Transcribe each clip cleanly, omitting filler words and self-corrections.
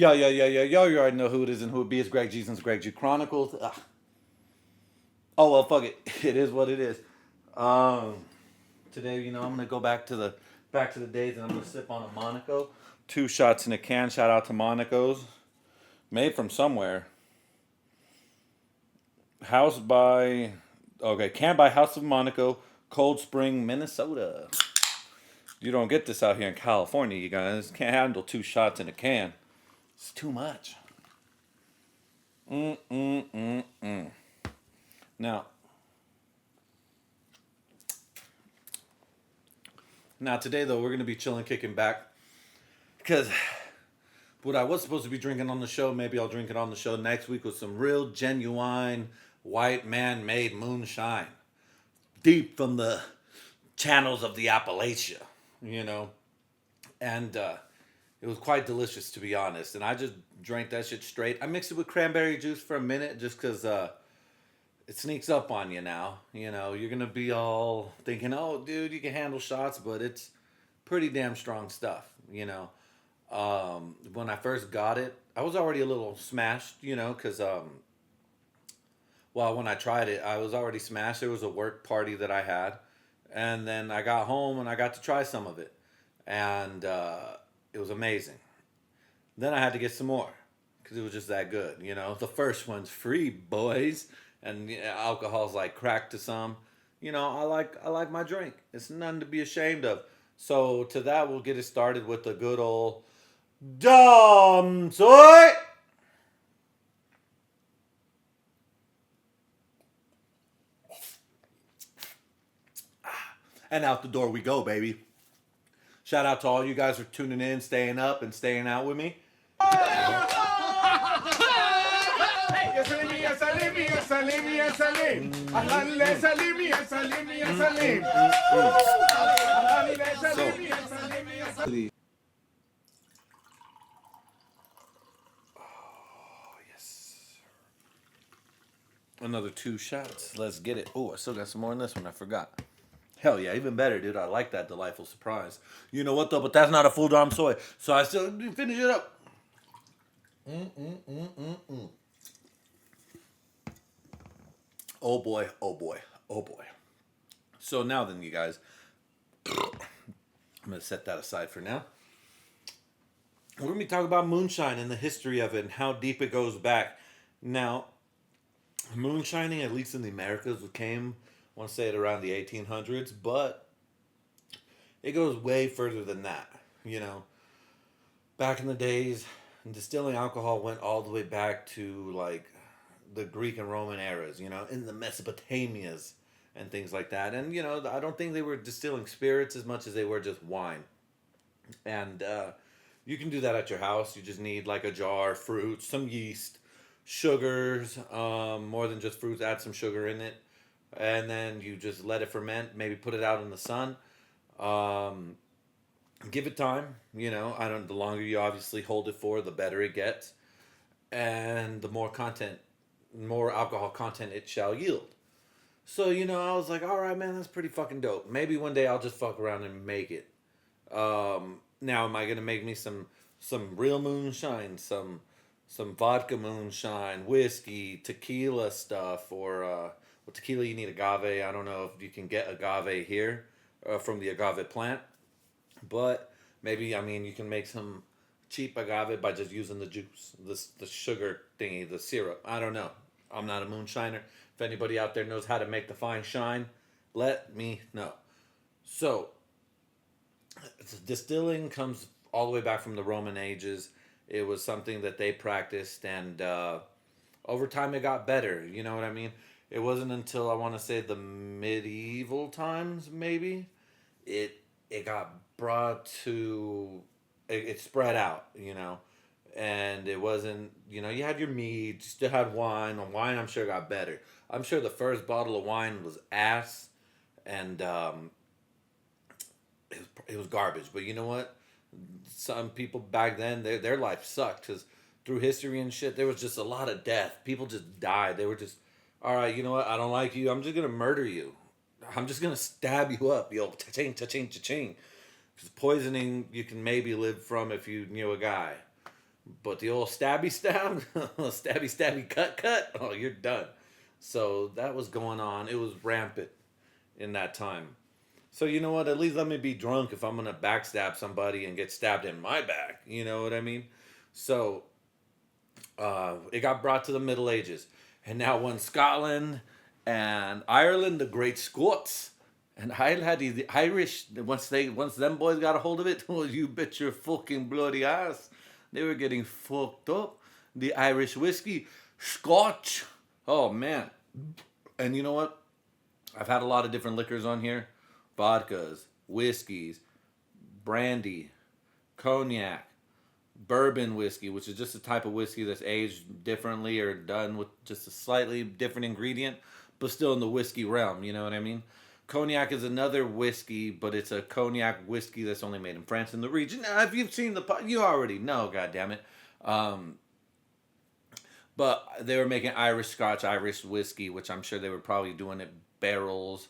Yo, you already know who it is and who it be. It's Greg G's and it's Greg G Chronicles. Oh well, fuck it. It is what it is. Um, Today, I'm gonna go back to the days and I'm gonna sip on a Monaco. 2 shots in a can. Shout out to Monaco's. Made from somewhere. House by Can by House of Monaco, Cold Spring, Minnesota. You don't get this out here in California, you guys. Can't handle 2 shots in a can. It's too much. Mm. Now, today though we're gonna be chilling, kicking back, because what I was supposed to be drinking on the show, maybe I'll drink it on the show next week, with some real genuine white man-made moonshine, deep from the channels of the Appalachia, you know, and it was quite delicious to be honest. And I just drank that shit straight. I mixed it with cranberry juice for a minute just because it sneaks up on you now. You're gonna be all thinking, "Oh, dude, you can handle shots," but it's pretty damn strong stuff. When I first got it, I was already a little smashed. Because well, when I tried it, I was already smashed. There was a work party that I had, and then I got home and I got to try some of it, and it was amazing. Then I had to get some more because it was just that good. The first one's free, boys, and alcohol's like crack to some. I like my drink. It's nothing to be ashamed of. So to that, we'll get it started with the good old dumb soy. And out the door we go, baby. Shout out to all you guys for tuning in, staying up, and staying out with me. Yes. Another 2 shots. Let's get it. Oh, I still got some more in this one. I forgot. Hell yeah, even better, dude. I like that delightful surprise. You know what though? But that's not a full dom soy, so I still finish it up. Oh boy, oh boy, oh boy. So now then, you guys, I'm gonna set that aside for now. We're gonna be talking about moonshine and the history of it and how deep it goes back. Now, moonshining, at least in the Americas, came, I want to say it around the 1800s, but it goes way further than that. You know, Back in the days, distilling alcohol went all the way back to like the Greek and Roman eras. In the Mesopotamias and things like that. And I don't think they were distilling spirits as much as they were just wine. And you can do that at your house. You just need like a jar, fruit, some yeast, sugars, more than just fruits. Add some sugar in it, and then you just let it ferment. Maybe put it out in the sun. Um, Give it time. I don't. The longer you obviously hold it for, the better it gets, and the more alcohol content it shall yield. So I was like, all right, man, that's pretty fucking dope. Maybe one day I'll just fuck around and make it. Now, am I gonna make me some real moonshine, some vodka moonshine, whiskey, tequila stuff, or well, tequila you need agave. I don't know if you can get agave here from the agave plant, but maybe you can make some cheap agave by just using the juice, the sugar thingy, the syrup. I don't know. I'm not a moonshiner. If anybody out there knows how to make the fine shine, let me know. So distilling comes all the way back from the Roman ages. It was something that they practiced, and over time it got better. You know what I mean? It wasn't until I want to say the medieval times, maybe it got brought to it spread out. And it wasn't. You had your mead, you still had wine. And wine, I'm sure, got better. I'm sure the first bottle of wine was ass, and it was garbage. But you know what? Some people back then, their life sucked because through history and shit, there was just a lot of death. People just died. They were just, all right, you know what? I don't like you. I'm just gonna murder you. I'm just gonna stab you up, yo, cha-ching, cha-ching, cha-ching. Because poisoning you can maybe live from if you knew a guy, But the old stabby stab, stabby stabby cut, oh, you're done. So that was going on. It was rampant in that time. So you know what? At least let me be drunk if I'm gonna backstab somebody and get stabbed in my back. You know what I mean? So it got brought to the Middle Ages, and now when Scotland and Ireland, the Great Scots, and Ireland had the Irish. Once them boys got a hold of it, oh, you bet your fucking bloody ass, they were getting fucked up. The Irish whiskey, Scotch. Oh man, and you know what? I've had a lot of different liquors on here, vodkas, whiskeys, brandy, cognac, bourbon whiskey, which is just a type of whiskey that's aged differently or done with just a slightly different ingredient, but still in the whiskey realm. You know what I mean? Cognac is another whiskey, but it's a cognac whiskey that's only made in France in the region. Now, if you've seen you already know. God damn it. But they were making Irish Scotch, Irish whiskey, which I'm sure they were probably doing it barrels,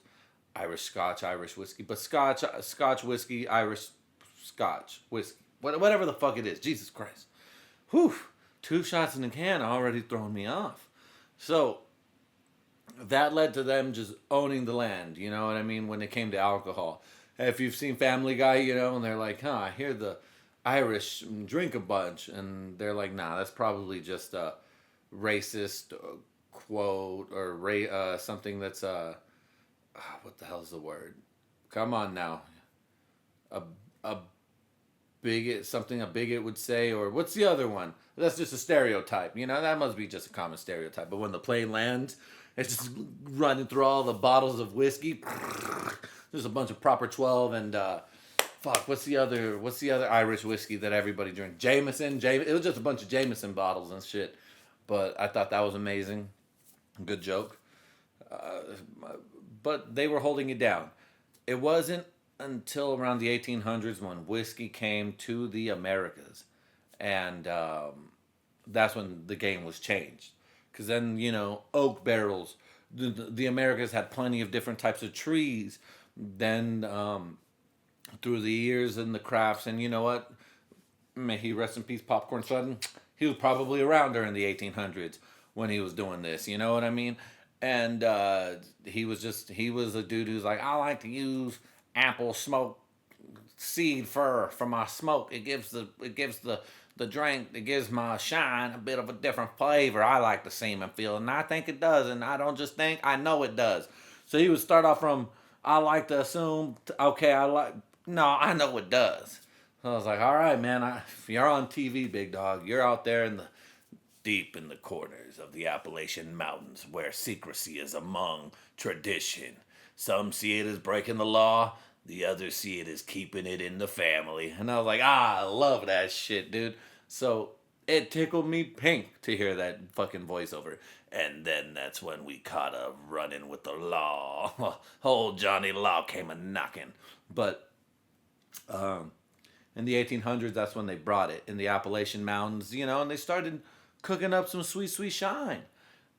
Irish Scotch, Irish whiskey, but Scotch whiskey, Irish Scotch whiskey, whatever the fuck it is. Jesus Christ, whew, 2 shots in the can already throwing me off. So that led to them just owning the land. You know what I mean? When it came to alcohol, if you've seen Family Guy, you know, and they're like, "Huh, I hear the Irish drink a bunch," and they're like, "Nah, that's probably just a racist quote or something that's what the hell's the word? Come on now, a a bigot, something a bigot would say, or what's the other one? That's just a stereotype. You know, that must be just a common stereotype. But when the plane lands, it's just running through all the bottles of whiskey. There's a bunch of proper 12 and fuck. What's the other Irish whiskey that everybody drinks? Jameson. It was just a bunch of Jameson bottles and shit. But I thought that was amazing. Good joke. Uh, but they were holding it down. It wasn't until around the 1800s when whiskey came to the Americas. And that's when the game was changed. Because then, you know, oak barrels. The Americas had plenty of different types of trees. Then through the years and the crafts, and you know what? May he rest in peace, Popcorn Sudden. He was probably around during the 1800s when he was doing this. You know what I mean? And he was a dude who's like, I like to use apple smoke seed fur for my smoke. It gives the drink, it gives my shine a bit of a different flavor. I like to seem and feel, and I think it does. And I don't just think, I know it does. So he would start off from, I like to assume, okay, no, I know it does. So I was like, all right, man, if you're on TV, big dog, you're out there deep in the corners of the Appalachian Mountains where secrecy is among tradition. Some see it as breaking the law, the others see it as keeping it in the family. And I was like, I love that shit, dude. So it tickled me pink to hear that fucking voiceover. And then that's when we caught a running with the law. Old Johnny Law came a knocking. But in the 1800s, that's when they brought it in the Appalachian Mountains, you know, and they started cooking up some sweet, sweet shine.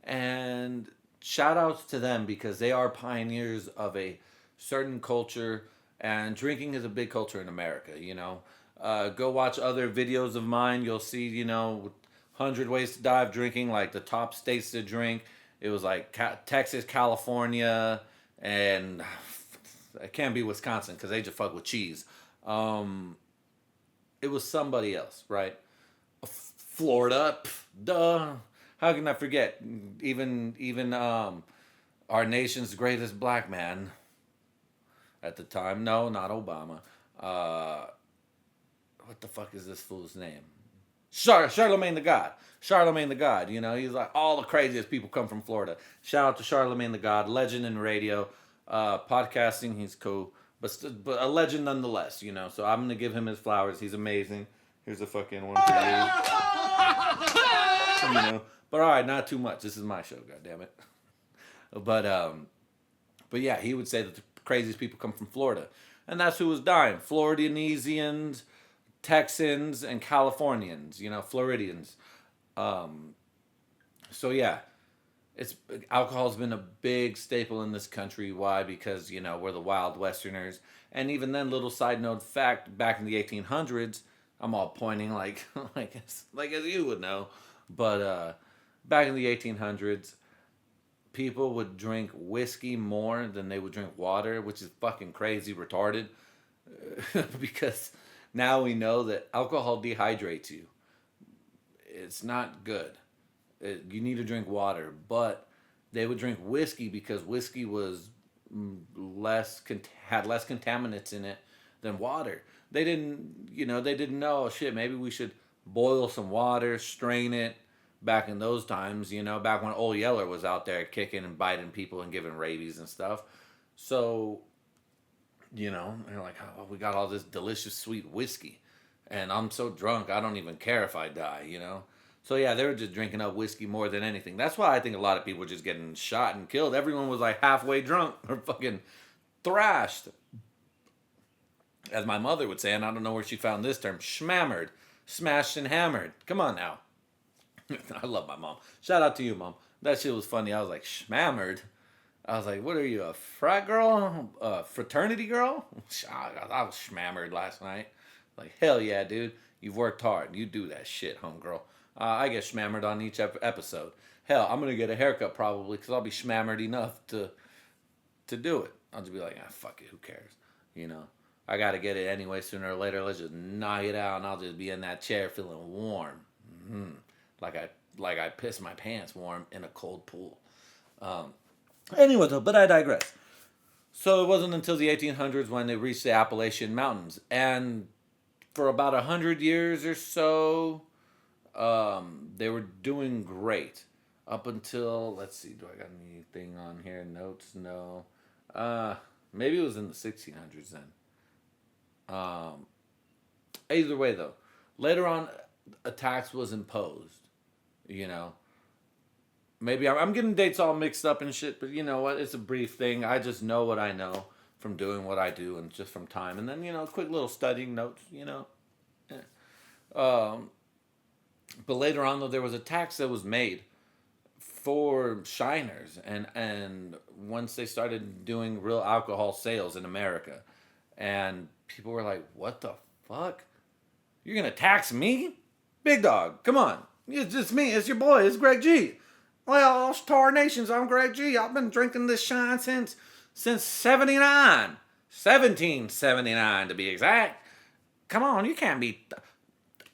And shout outs to them because they are pioneers of a certain culture, and drinking is a big culture in America, you know. Go watch other videos of mine. You'll see, you know, 100 ways to die of drinking, like the top states to drink. It was like Texas, California, and it can't be Wisconsin because they just fuck with cheese. It was somebody else, right? Florida, duh. How can I forget? Even our nation's greatest black man at the time. No, not Obama. What the fuck is this fool's name? Charlemagne the God. Charlemagne the God. You know, he's like, all the craziest people come from Florida. Shout out to Charlemagne the God, legend in radio, podcasting. He's cool, but a legend nonetheless. You know, so I'm gonna give him his flowers. He's amazing. Here's a fucking one for you. You know, but all right, not too much. This is my show, goddammit. But yeah, he would say that the craziest people come from Florida, and that's who was dying. Floridianesians, Texans, and Californians. You know, Floridians. So yeah, alcohol's been a big staple in this country. Why? Because, you know, we're the wild Westerners, and even then, little side note fact: back in the 1800s, I'm all pointing like like as you would know. But back in the 1800s, people would drink whiskey more than they would drink water, which is fucking crazy retarded. Because now we know that alcohol dehydrates you. It's not good. You need to drink water, but they would drink whiskey because whiskey was had less contaminants in it than water. They didn't know, oh, shit, maybe we should boil some water, strain it. Back in those times, back when Old Yeller was out there kicking and biting people and giving rabies and stuff. So, they're like, oh, we got all this delicious sweet whiskey, and I'm so drunk I don't even care if I die. So yeah, they were just drinking up whiskey more than anything. That's why I think a lot of people were just getting shot and killed. Everyone was like halfway drunk or fucking thrashed, as my mother would say, and I don't know where she found this term, schmammered, smashed and hammered. Come on now. I love my mom. Shout out to you, mom. That shit was funny. I was like, schmammered. I was like, what are you, a frat girl? A fraternity girl? I was schmammered last night. Like, hell yeah, dude. You've worked hard. You do that shit, homegirl. I get schmammered on each episode. Hell, I'm going to get a haircut probably because I'll be schmammered enough to do it. I'll just be like, fuck it. Who cares? I got to get it anyway sooner or later. Let's just knock it out and I'll just be in that chair feeling warm. Mm-hmm. Like I pissed my pants warm in a cold pool. Anyway, though, but I digress. So it wasn't until the 1800s when they reached the Appalachian Mountains, and for about 100 years or so, they were doing great up until, let's see, do I got anything on here? Notes? No. Maybe it was in the 1600s then. Either way, though, later on, a tax was imposed. Maybe I'm getting dates all mixed up and shit, but you know what? It's a brief thing. I just know what I know from doing what I do and just from time. And then, quick little studying notes, Yeah. But later on, though, there was a tax that was made for shiners. And once they started doing real alcohol sales in America, and people were like, what the fuck? You're going to tax me? Big dog, come on. It's just me. It's your boy. It's Greg G. Well, tarnations, I'm Greg G. I've been drinking this shine since 79. 1779 to be exact. Come on, you can't be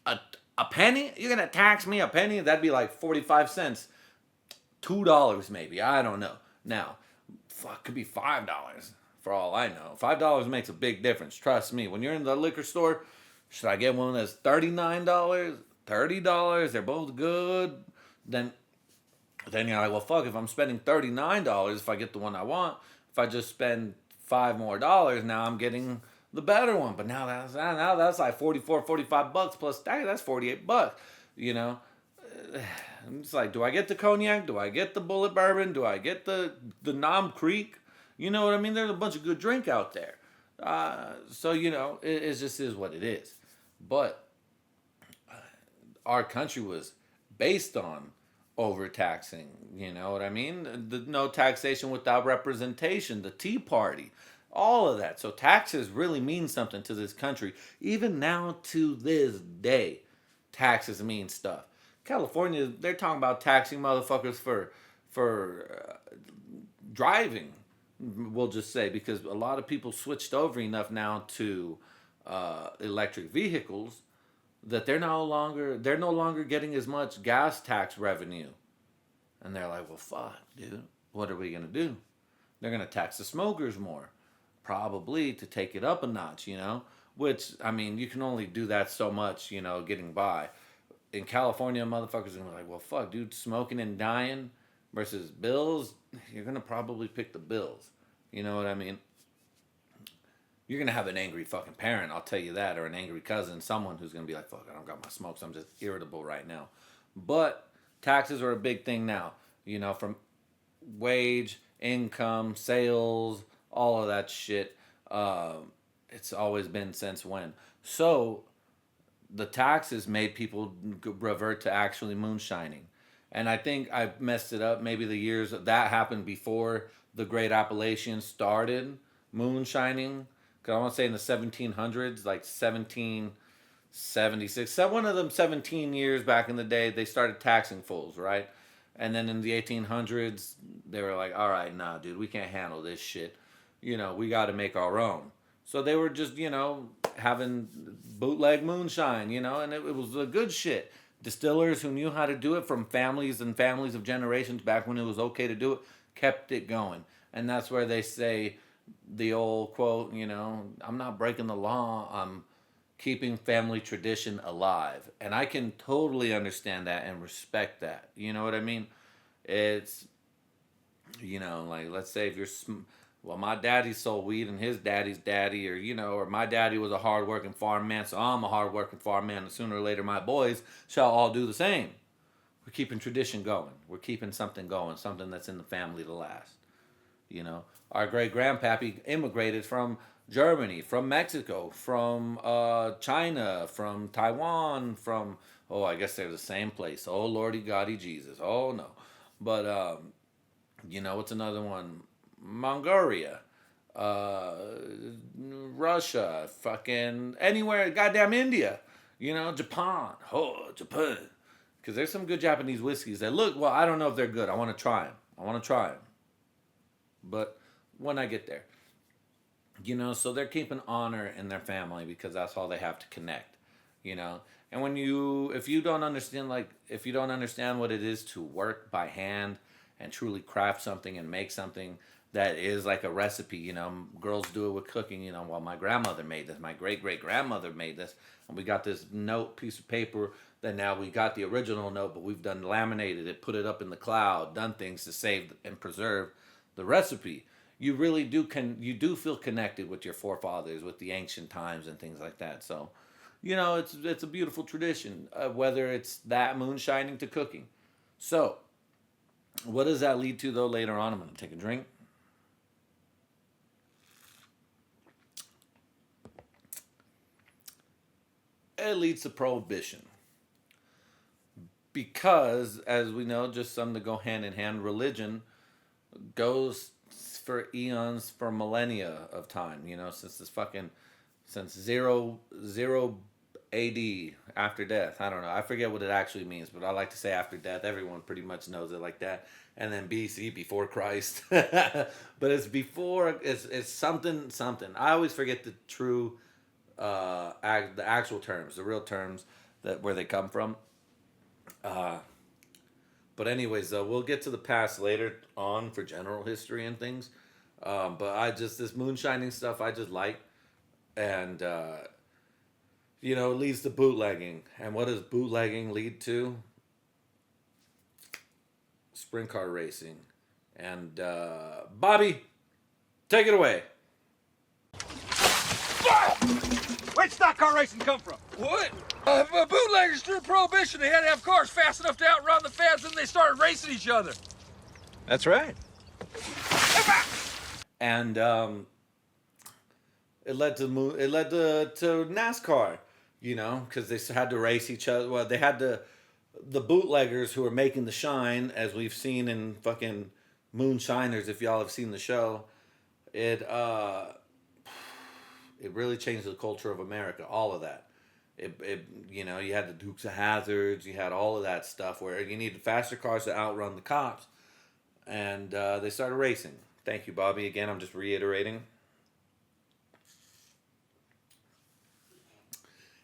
a penny? You're going to tax me a penny? That'd be like 45 cents. $2 maybe. I don't know. Now, fuck, could be $5 for all I know. $5 makes a big difference. Trust me. When you're in the liquor store, should I get one that's $39? $30? They're both good. Then you're like, well, fuck, if I'm spending $39, if I get the one I want, if I just spend $5 more, now I'm getting the better one. But now that's like 44, 45 bucks plus that's 48 bucks. It's like, do I get the cognac? Do I get the bullet bourbon? Do I get the Nom Creek? You know what I mean? There's a bunch of good drink out there. So, it just is what it is. But our country was based on overtaxing, you know what I mean? No taxation without representation, the Tea Party, all of that. So taxes really mean something to this country. Even now to this day, taxes mean stuff. California, they're talking about taxing motherfuckers for driving, we'll just say, because a lot of people switched over enough now to electric vehicles that they're no longer getting as much gas tax revenue. And they're like, well, fuck, dude, what are we going to do? They're going to tax the smokers more, probably to take it up a notch, which, I mean, you can only do that so much, getting by. In California, motherfuckers are going to be like, well, fuck, dude, smoking and dying versus bills, you're going to probably pick the bills. You know what I mean? You're going to have an angry fucking parent, I'll tell you that, or an angry cousin, someone who's going to be like, fuck, I don't got my smokes, I'm just irritable right now. But taxes are a big thing now, from wage, income, sales, all of that shit. It's always been since when. So the taxes made people revert to actually moonshining. And I think I messed it up. Maybe the years that happened before the Great Appalachian started moonshining. Because I want to say in the 1700s, like 1760 76. So one of them 17 years back in the day, they started taxing fools, right? And then in the 1800s, they were like, all right, nah, dude, we can't handle this shit. We got to make our own. So they were just, having bootleg moonshine, and it was the good shit. Distillers who knew how to do it from families and families of generations back when it was okay to do it kept it going. And that's where they say the old quote, I'm not breaking the law, I'm keeping family tradition alive. And I can totally understand that and respect that. You know what I mean? It's, like let's say if well, my daddy sold weed and his daddy's daddy, or my daddy was a hardworking farm man, so I'm a hardworking farm man, and sooner or later my boys shall all do the same. We're keeping tradition going. We're keeping something going, something that's in the family to last. Our great grandpappy immigrated from Germany, from Mexico, from China, from Taiwan, from, oh, I guess they're the same place. Oh, Lordy Goddy Jesus. Oh, no. But, what's another one? Mongolia, Russia, fucking anywhere, goddamn India, Japan. Oh, Japan. Because there's some good Japanese whiskeys that look, well, I don't know if they're good. I want to try them. But when I get there, so they're keeping honor in their family because that's all they have to connect, And if you don't understand what it is to work by hand and truly craft something and make something that is like a recipe, girls do it with cooking, well, my grandmother made this, my great-great-grandmother made this, and we got this note piece of paper that now we got the original note, but we've done laminated it, put it up in the cloud, done things to save and preserve the recipe. You really do feel connected with your forefathers, with the ancient times and things like that. So, it's a beautiful tradition, whether it's that moonshining to cooking. So, what does that lead to though later on? I'm going to take a drink. It leads to prohibition. Because, as we know, just something to go hand in hand, religion goes for eons, for millennia of time, since zero AD, after death. I don't know. I forget what it actually means, but I like to say after death. Everyone pretty much knows it like that. And then BC, before Christ. But it's before, it's something. I always forget the true, the actual terms, the real terms where they come from. But anyways, we'll get to the past later on for general history and things. But this moonshining stuff I just like. And, it leads to bootlegging. And what does bootlegging lead to? Sprint car racing. And, Bobby, take it away. Where'd stock car racing come from? What? Bootleggers through Prohibition, they had to have cars fast enough to outrun the feds, and they started racing each other. That's right. And it led to NASCAR, because they had to race each other. Well, they had the bootleggers who were making the shine, as we've seen in fucking Moonshiners. If y'all have seen the show, it really changed the culture of America. All of that. You had the Dukes of Hazzards, you had all of that stuff where you needed faster cars to outrun the cops, and they started racing. Thank you, Bobby. Again, I'm just reiterating.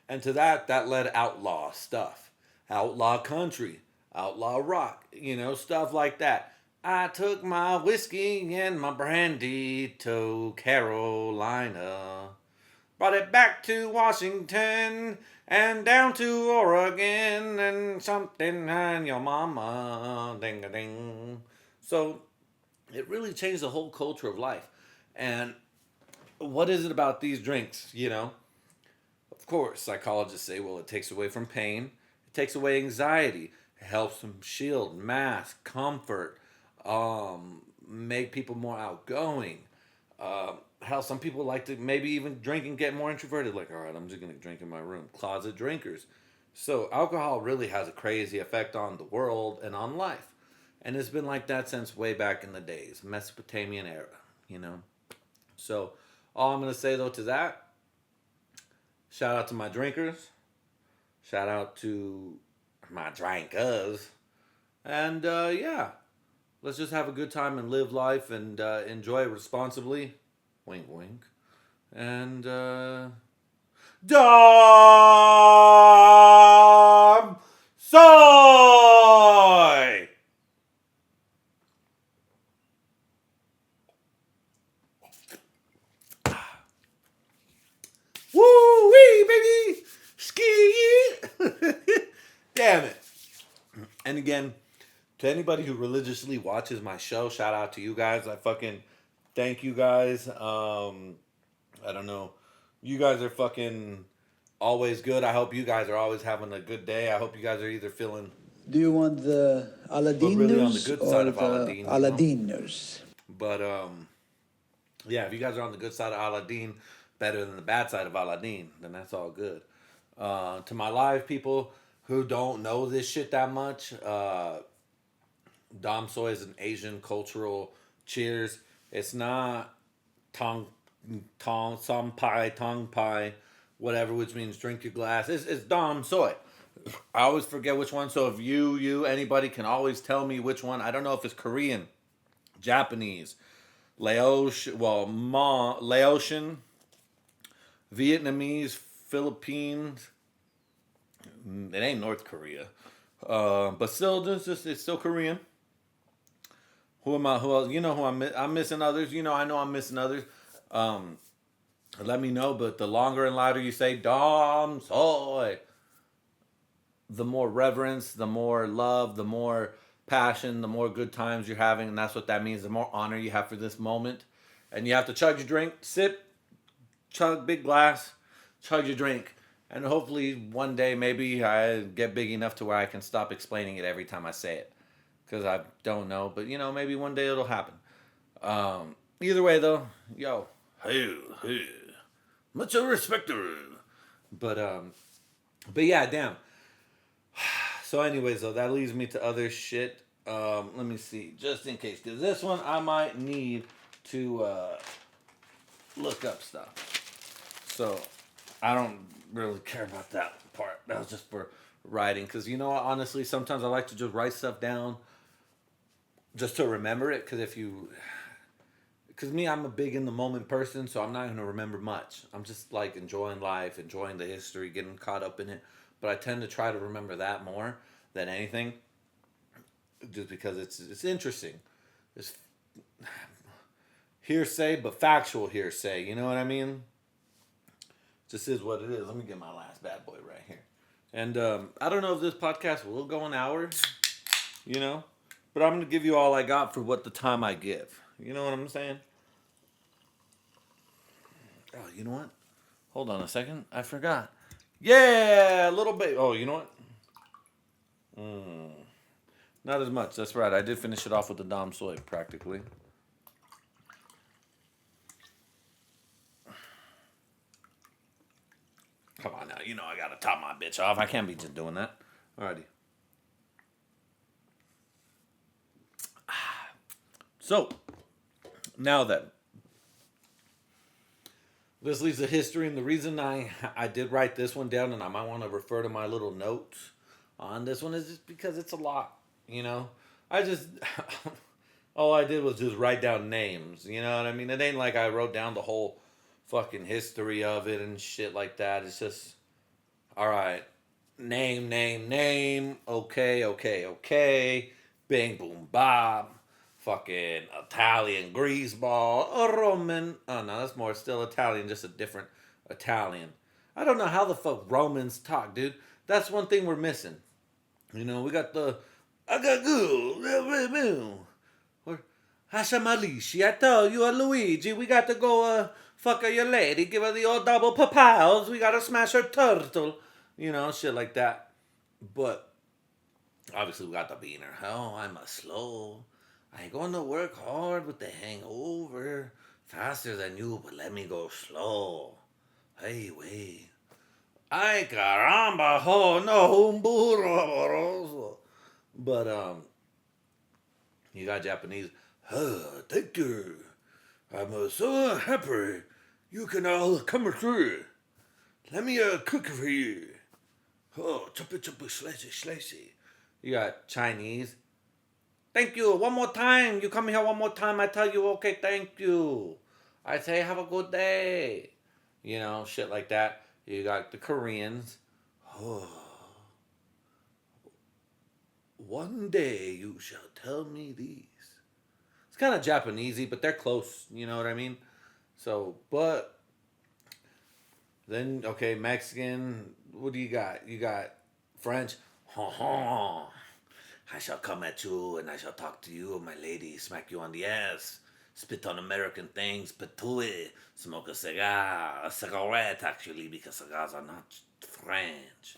And to that led outlaw stuff, outlaw country, outlaw rock, stuff like that. I took my whiskey and my brandy to Carolina. Brought it back to Washington and down to Oregon and something and your mama, ding-a-ding. So it really changed the whole culture of life. And what is it about these drinks, Of course, psychologists say, well, it takes away from pain. It takes away anxiety. It helps them shield, mask, comfort, make people more outgoing. Hell, some people like to maybe even drink and get more introverted. Like, all right, I'm just going to drink in my room. Closet drinkers. So alcohol really has a crazy effect on the world and on life. And it's been like that since way back in the days. Mesopotamian era, So all I'm going to say, though, to that, shout out to my drinkers. Shout out to my drinkers. And yeah, let's just have a good time and live life and enjoy it responsibly. Wink, wink. And Dom Soy! Woo wee, baby! Ski! Damn it. And again, to anybody who religiously watches my show, shout out to you guys. I fucking thank you guys. I don't know. You guys are fucking always good. I hope you guys are always having a good day. I hope you guys are either feeling Do you want the really on the Aladdiners good or side of the Aladdin, you know? Aladdiners? But yeah, if you guys are on the good side of Aladdin, better than the bad side of Aladdin, then that's all good. To my live people who don't know this shit that much, Dom Soy is an Asian cultural cheers. It's not tong tong pie, whatever, which means drink your glass. It's Dom Soy. I always forget which one. So if anybody can always tell me which one. I don't know if it's Korean, Japanese, Laotian, Vietnamese, Philippines. It ain't North Korea, but still, it's still Korean. Who am I? Who else? You know who I'm missing others. You know I know I'm missing others. Let me know. But the longer and louder you say Dom Soy, the more reverence, the more love, the more passion, the more good times you're having, and that's what that means. The more honor you have for this moment, and you have to chug your drink, sip, chug, big glass, chug your drink, and hopefully one day maybe I get big enough to where I can stop explaining it every time I say it, because I don't know, but maybe one day it'll happen. Either way though, yo, hey, much respect. But yeah, damn. So anyways though, that leads me to other shit. Let me see, just in case, because this one I might need to look up stuff. So I don't really care about that part. That was just for writing, because honestly, sometimes I like to just write stuff down just to remember it, because me, I'm a big in the moment person, so I'm not going to remember much. I'm just like enjoying life, enjoying the history, getting caught up in it. But I tend to try to remember that more than anything, just because it's interesting. It's hearsay, but factual hearsay. You know what I mean? Just is what it is. Let me get my last bad boy right here. And I don't know if this podcast will go an hour, but I'm going to give you all I got for what the time I give. You know what I'm saying? Oh, you know what? Hold on a second. I forgot. Yeah, a little bit. Oh, you know what? Not as much. That's right. I did finish it off with the Dom Soy, practically. Come on now. I got to top my bitch off. I can't be just doing that. Alrighty. So, now then. This leads to history, and the reason I did write this one down, and I might want to refer to my little notes on this one, is just because it's a lot, I just, all I did was just write down names, you know what I mean? It ain't like I wrote down the whole fucking history of it and shit like that. It's just, alright, name, okay, bing, boom, bob. Fucking Italian greaseball, Roman. Oh no, that's more still Italian, just a different Italian. I don't know how the fuck Romans talk, dude. That's one thing we're missing. We got the Agagoo, or Hashamalishi. I told you, Luigi, we got to go fuck your lady, give her the old double papaos. We gotta smash her turtle, shit like that. But obviously, we got the beaner. Oh, I'm a slow. I ain't going to work hard with the hangover. Faster than you, but let me go slow. Hey, wait. Ay, caramba, ho, no, un burro. But, you got Japanese. Thank you. I'm so happy you can all come through. Let me cook for you. Oh, chubby, chubby, slicey, slicey. You got Chinese. Thank you. One more time. You come here one more time. I tell you, okay, thank you. I say, have a good day. You know, shit like that. You got the Koreans. Oh, one day you shall tell me these. It's kind of Japanesey, but they're close. You know what I mean? So, but then, okay, Mexican. What do you got? You got French. Ha ha. I shall come at you and I shall talk to you, my lady, smack you on the ass, spit on American things, patouille, smoke a cigar, a cigarette actually, because cigars are not French.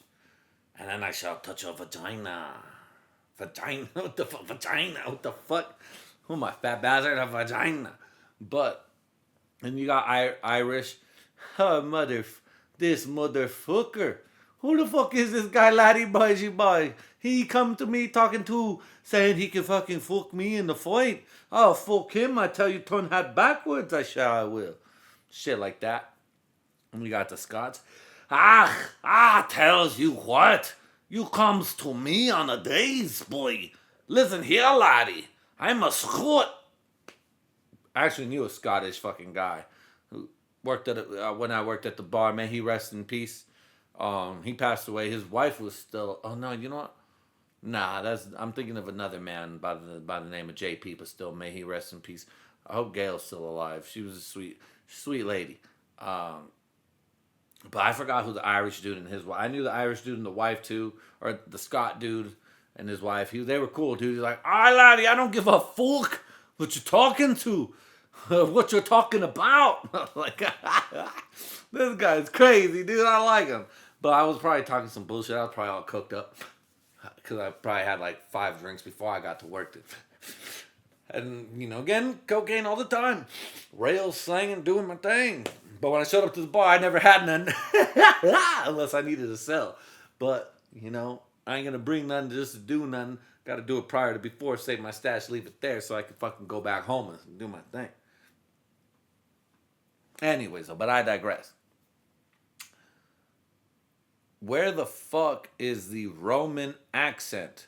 And then I shall touch your vagina. Vagina? What the fuck? Vagina? What the fuck? Who am I, fat bastard? A vagina. But, and you got Irish. Oh, this motherfucker. Who the fuck is this guy, laddie boy, boy? He come to me talking to, saying he can fucking fuck me in the fight. I'll fuck him. I tell you, turn hat backwards. I will. Shit like that. And we got the Scots. Tells you what? You comes to me on a days, boy. Listen here, laddie. I'm a Scot. I actually knew a Scottish fucking guy who worked at when I worked at the bar. May he rest in peace. He passed away. His wife was still. Oh no, you know what? Nah, I'm thinking of another man by the name of JP, but still, may he rest in peace. I hope Gail's still alive. She was a sweet lady. But I forgot who the Irish dude and his wife. I knew the Irish dude and the wife too, or the Scot dude and his wife. They were cool, dude. He's like, "Alright, laddie, I don't give a fuck what you're talking to, what you're talking about." Like, this guy's crazy, dude. I like him. But I was probably talking some bullshit. I was probably all cooked up because I probably had like 5 drinks before I got to work. And, you know, again, cocaine all the time. Rails slanging, doing my thing. But when I showed up to the bar, I never had none. Unless I needed to sell. But, you know, I ain't going to bring none just to do nothing. Got to do it prior to before, save my stash, leave it there so I can fucking go back home and do my thing. Anyways, but I digress. Where the fuck is the Roman accent?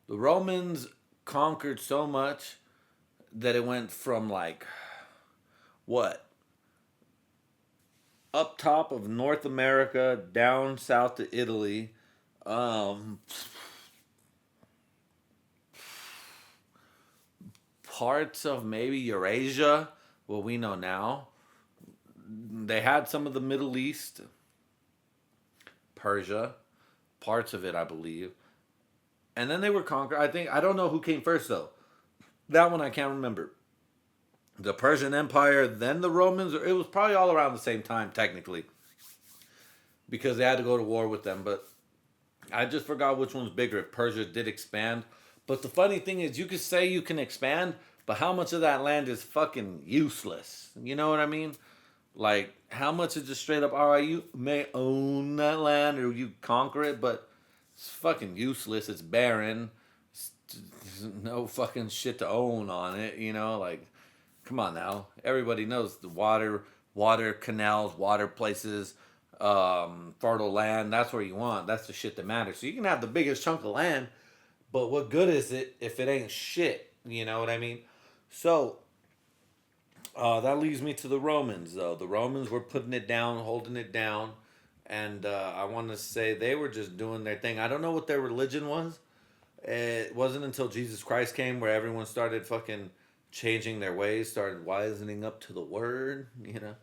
The Romans conquered so much that it went from like, what? Up top of North America, down south to Italy. Parts of maybe Eurasia, what we know now. They had some of the Middle East. Persia, parts of it, I believe. And then they were conquered. I don't know who came first, though. That one I can't remember. The Persian Empire, then the Romans, or it was probably all around the same time, technically. Because they had to go to war with them. But I just forgot which one's bigger, if Persia did expand. But the funny thing is, you could say you can expand, but how much of that land is fucking useless? You know what I mean? Like, how much is just straight up, all right, you may own that land or you conquer it, but it's fucking useless. It's barren. There's no fucking shit to own on it, you know? Like, come on now. Everybody knows the water canals, water places, fertile land. That's where you want. That's the shit that matters. So you can have the biggest chunk of land, but what good is it if it ain't shit? You know what I mean? So, that leads me to the Romans, though. The Romans were putting it down, holding it down. And I want to say they were just doing their thing. I don't know what their religion was. It wasn't until Jesus Christ came where everyone started fucking changing their ways, started wisening up to the word, you know.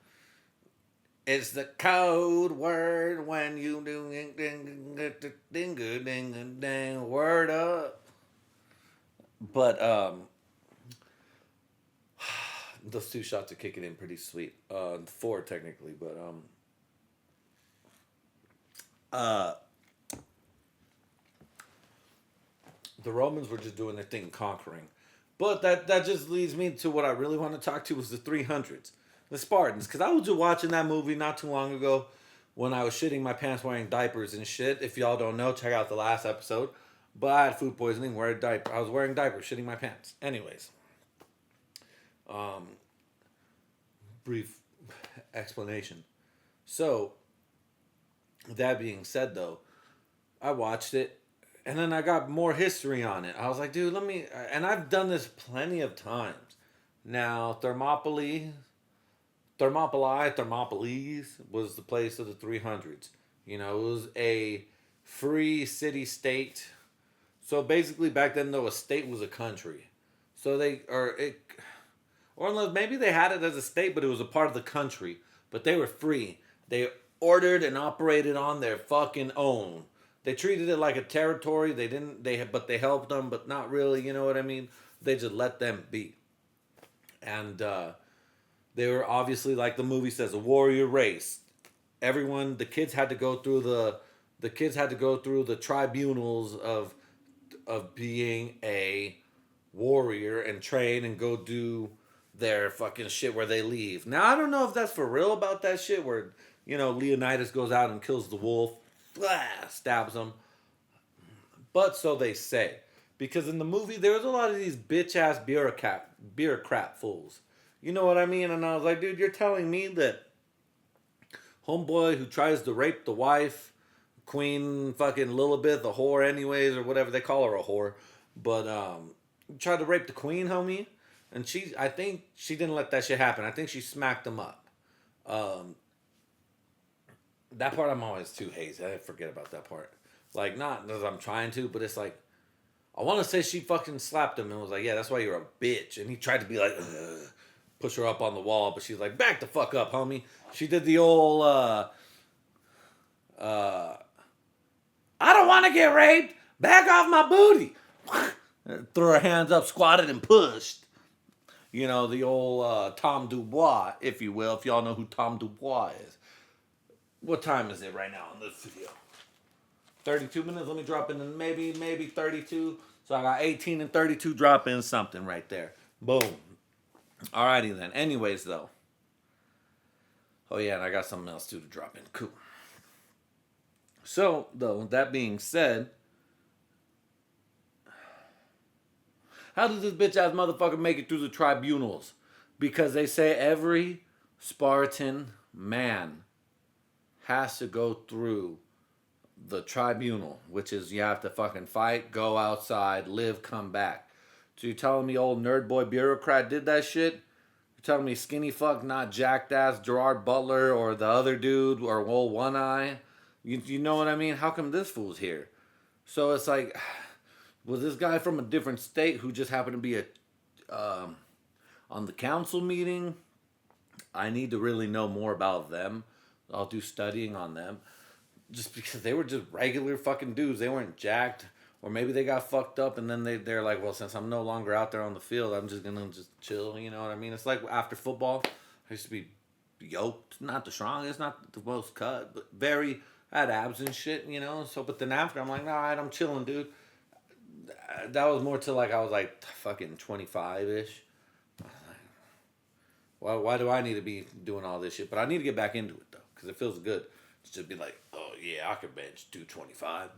It's the code word when you do ding word up. But those 2 shots are kicking in pretty sweet. 4 technically, but the Romans were just doing their thing, conquering. But that just leads me to what I really want to talk to was the 300s, the Spartans. Because I was just watching that movie not too long ago when I was shitting my pants wearing diapers and shit. If y'all don't know, check out the last episode. But I had food poisoning, I was wearing diapers, shitting my pants. Anyways. Brief explanation. So, that being said, though, I watched it, and then I got more history on it. I was like, dude, let me. And I've done this plenty of times. Now, Thermopylae was the place of the 300s. You know, it was a free city state. So basically, back then, though, a state was a country. So or unless maybe they had it as a state, but it was a part of the country. But they were free. They ordered and operated on their fucking own. They treated it like a territory. But they helped them, but not really. You know what I mean? They just let them be. And they were obviously, like the movie says, a warrior race. The kids had to go through the tribunals of being a warrior and train and go do their fucking shit where they leave. Now I don't know if that's for real about that shit where, Leonidas goes out and kills the wolf, stabs him. But so they say. Because in the movie there was a lot of these bitch ass bureaucrat fools. You know what I mean? And I was like, dude, you're telling me that homeboy who tries to rape the wife, Queen fucking Lilibeth, a whore anyways, or whatever, they call her a whore, but tried to rape the queen, homie, and I think she didn't let that shit happen. I think she smacked him up. That part I'm always too hazy. I forget about that part. Like, not that I'm trying to, but it's like, I want to say she fucking slapped him and was like, yeah, that's why you're a bitch. And he tried to be like, ugh, push her up on the wall, but she's like, back the fuck up, homie. She did the old, I don't want to get raped. Back off my booty. Threw her hands up, squatted, and pushed. You know, the old Tom Dubois, if you will, if y'all know who Tom Dubois is. What time is it right now in this video? 32 minutes. Let me drop in maybe 32. So I got 18 and 32. Drop in something right there. Boom. Alrighty then. Anyways, though. Oh yeah, and I got something else too to drop in. Cool. So, though, that being said, how does this bitch ass motherfucker make it through the tribunals? Because they say every Spartan man has to go through the tribunal, which is you have to fucking fight, go outside, live, come back. So you telling me old nerd boy bureaucrat did that shit? You telling me skinny fuck, not jacked ass Gerard Butler or the other dude or old One Eye? You know what I mean? How come this fool's here? So it's like, was this guy from a different state who just happened to be on the council meeting? I need to really know more about them. I'll do studying on them. Just because they were just regular fucking dudes. They weren't jacked. Or maybe they got fucked up and then they're like, well, since I'm no longer out there on the field, I'm just going to just chill. You know what I mean? It's like after football, I used to be yoked. Not the strongest, not the most cut, but very, I had abs and shit, you know? So, but then after, I'm like, all right, I'm chilling, dude. That was more to like, I was like fucking 25-ish. Why do I need to be doing all this shit? But I need to get back into it, though, because it feels good. To be like, oh yeah, I could bench 225.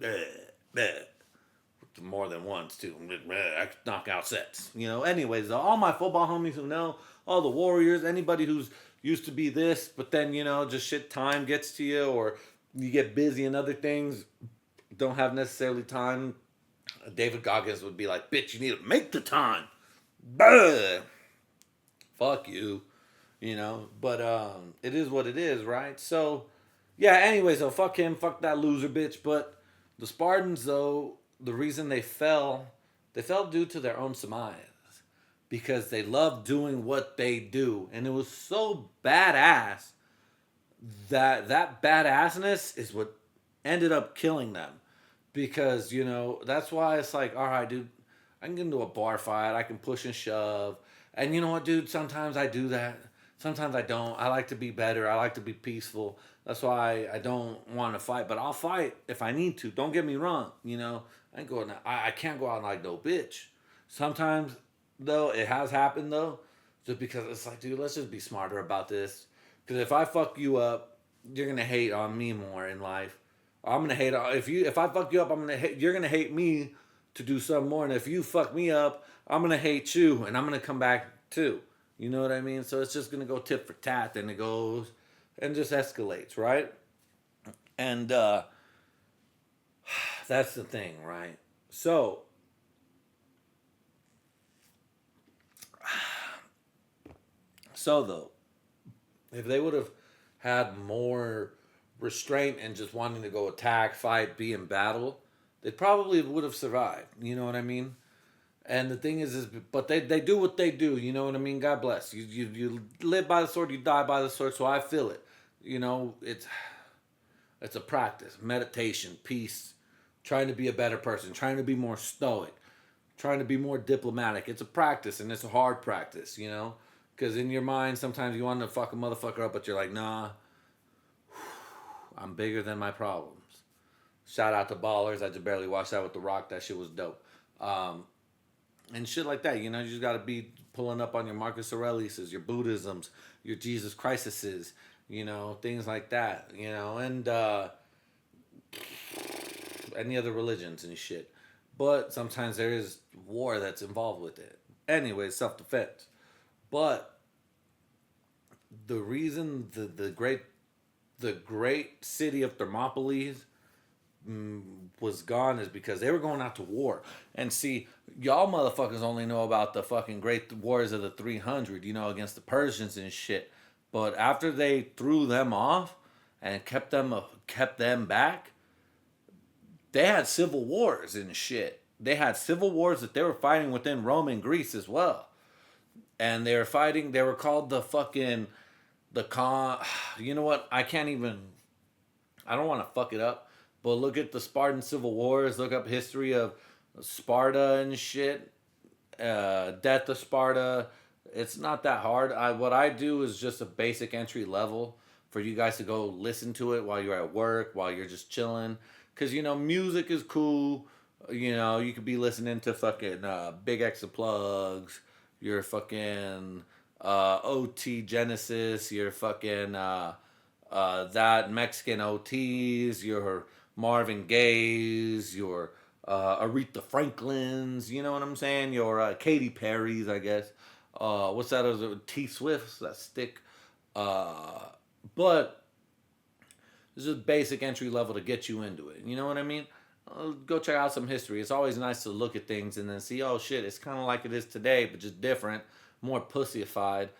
More than once, too. I could knock out sets. You know, anyways, all my football homies who know, all the Warriors, anybody who's used to be this, but then, you know, just shit time gets to you, or you get busy in other things, don't have necessarily time. David Goggins would be like, bitch, you need to make the time. Bah! Fuck you. You know, but it is what it is, right? So, yeah, anyways, so fuck him, fuck that loser bitch. But the Spartans, though, the reason they fell due to their own surmise. Because they loved doing what they do. And it was so badass that badassness is what ended up killing them. Because, you know, that's why it's like, all right, dude, I can get into a bar fight. I can push and shove. And you know what, dude? Sometimes I do that. Sometimes I don't. I like to be better. I like to be peaceful. That's why I don't want to fight. But I'll fight if I need to. Don't get me wrong. You know, I can't go out like no bitch. Sometimes, though, it has happened, though. Just because it's like, dude, let's just be smarter about this. Because if I fuck you up, you're going to hate on me more in life. I'm going to hate on... If I fuck you up, you're going to hate me to do something more. And if you fuck me up, I'm going to hate you. And I'm going to come back, too. You know what I mean? So it's just going to go tit for tat. Then it goes and just escalates, right? And That's the thing, right? So, though, if they would have had more restraint and just wanting to go attack, fight, be in battle, they probably would have survived. You know what I mean? And the thing is but they do what they do. You know what I mean? God bless. You live by the sword, you die by the sword. So I feel it. You know, it's a practice, meditation, peace, trying to be a better person, trying to be more stoic, trying to be more diplomatic. It's a practice, and it's a hard practice, you know? Because in your mind, sometimes you want to fuck a motherfucker up, but you're like, nah, I'm bigger than my problems. Shout out to Ballers. I just barely watched that with The Rock. That shit was dope. And shit like that, you know? You just got to be pulling up on your Marcus Aurelius's, your Buddhisms, your Jesus Christes's, you know, things like that, you know? And any other religions and shit. But sometimes there is war that's involved with it. Anyway, self-defense. But the reason the great city of Thermopylae was gone is because they were going out to war. And see, y'all motherfuckers only know about the fucking great wars of the 300, you know, against the Persians and shit. But after they threw them off and kept them back, they had civil wars and shit. They had civil wars that they were fighting within Rome and Greece as well. And they were called you know what? I don't want to fuck it up, but look at the Spartan civil wars, look up history of Sparta and shit, death of Sparta. It's not that hard. What I do is just a basic entry level for you guys to go listen to it while you're at work, while you're just chilling. Because, you know, music is cool. You know, you could be listening to fucking Big X of Plugs, your fucking OT Genesis, your fucking that Mexican OTs, your Marvin Gaye's, your Aretha Franklin's, you know what I'm saying? Your Katy Perry's, I guess. What's that other? T Swift's, that stick. But it's just basic entry level to get you into it. You know what I mean? Go check out some history. It's always nice to look at things and then see, oh shit, it's kind of like it is today, but just different, more pussyified,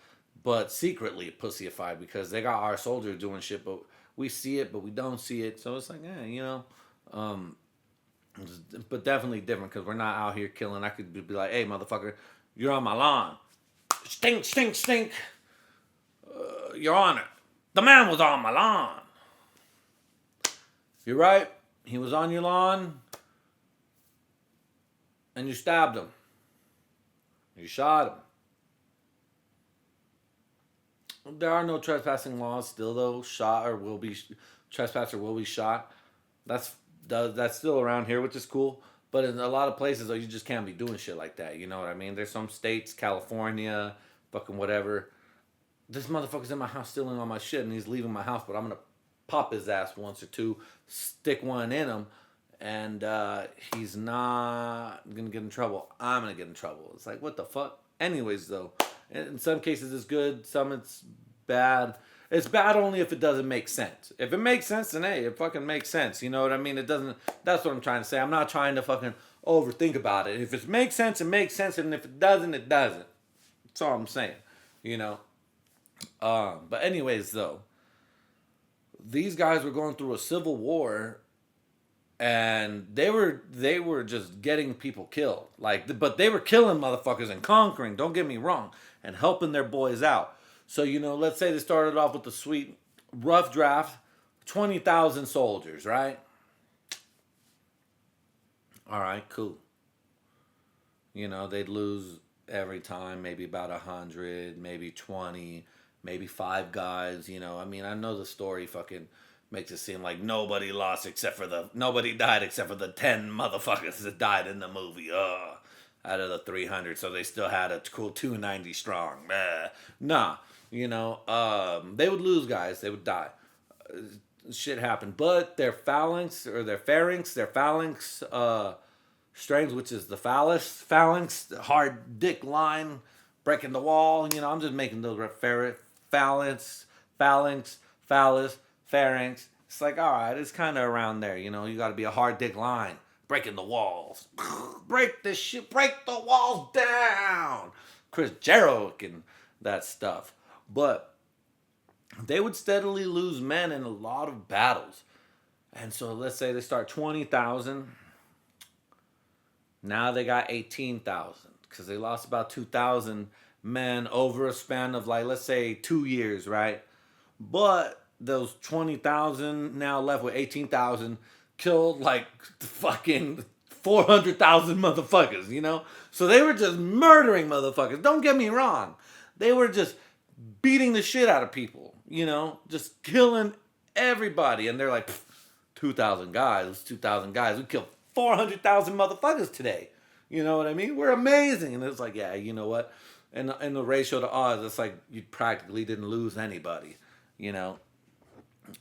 but secretly pussyified because they got our soldiers doing shit, but we see it, but we don't see it. So it's like, yeah, you know, but definitely different because we're not out here killing. I could be like, hey, motherfucker, you're on my lawn. Stink, stink, stink. Your Honor, the man was on my lawn. You're right. He was on your lawn, and you stabbed him. You shot him. There are no trespassing laws still, though. Trespasser will be shot. That's still around here, which is cool. But in a lot of places, though, you just can't be doing shit like that. You know what I mean? There's some states, California, fucking whatever. This motherfucker's in my house stealing all my shit, and he's leaving my house, but I'm gonna pop his ass once or two, stick one in him, and he's not gonna get in trouble. I'm gonna get in trouble. It's like, what the fuck? Anyways, though, in some cases it's good, some it's bad. It's bad only if it doesn't make sense. If it makes sense, then hey, it fucking makes sense. You know what I mean? It doesn't. That's what I'm trying to say. I'm not trying to fucking overthink about it. If it makes sense, it makes sense, and if it doesn't, it doesn't. That's all I'm saying. You know. But anyways, though, these guys were going through a civil war, and they were just getting people killed. But they were killing motherfuckers and conquering. Don't get me wrong, and helping their boys out. So, you know, let's say they started off with a sweet rough draft, 20,000 soldiers, right? All right, cool. You know, they'd lose every time, maybe about 100, maybe 20, maybe 5 guys. You know, I mean, I know the story fucking makes it seem like nobody died except for the 10 motherfuckers that died in the movie. Out of the 300, so they still had a cool 290 strong. Nah. You know, they would lose guys. They would die. Shit happened. But their phalanx, strings, which is the phalanx, the hard dick line, breaking the wall. You know, I'm just making those phalanx, phallus, pharynx, It's like, all right, it's kind of around there. You know, you got to be a hard dick line, breaking the walls, break this shit, break the walls down. Chris Jericho and that stuff, but they would steadily lose men in a lot of battles. And so let's say they start 20,000. Now they got 18,000 because they lost about 2,000 men over a span of, like, let's say 2 years, right? But those 20,000 now left with 18,000 killed like fucking 400,000 motherfuckers, you know? So they were just murdering motherfuckers. Don't get me wrong. They were just beating the shit out of people, you know? Just killing everybody. And they're like, 2,000 guys. It's 2,000 guys. We killed 400,000 motherfuckers today. You know what I mean? We're amazing. And it's like, yeah, you know what? And in the ratio to odds, it's like you practically didn't lose anybody, you know,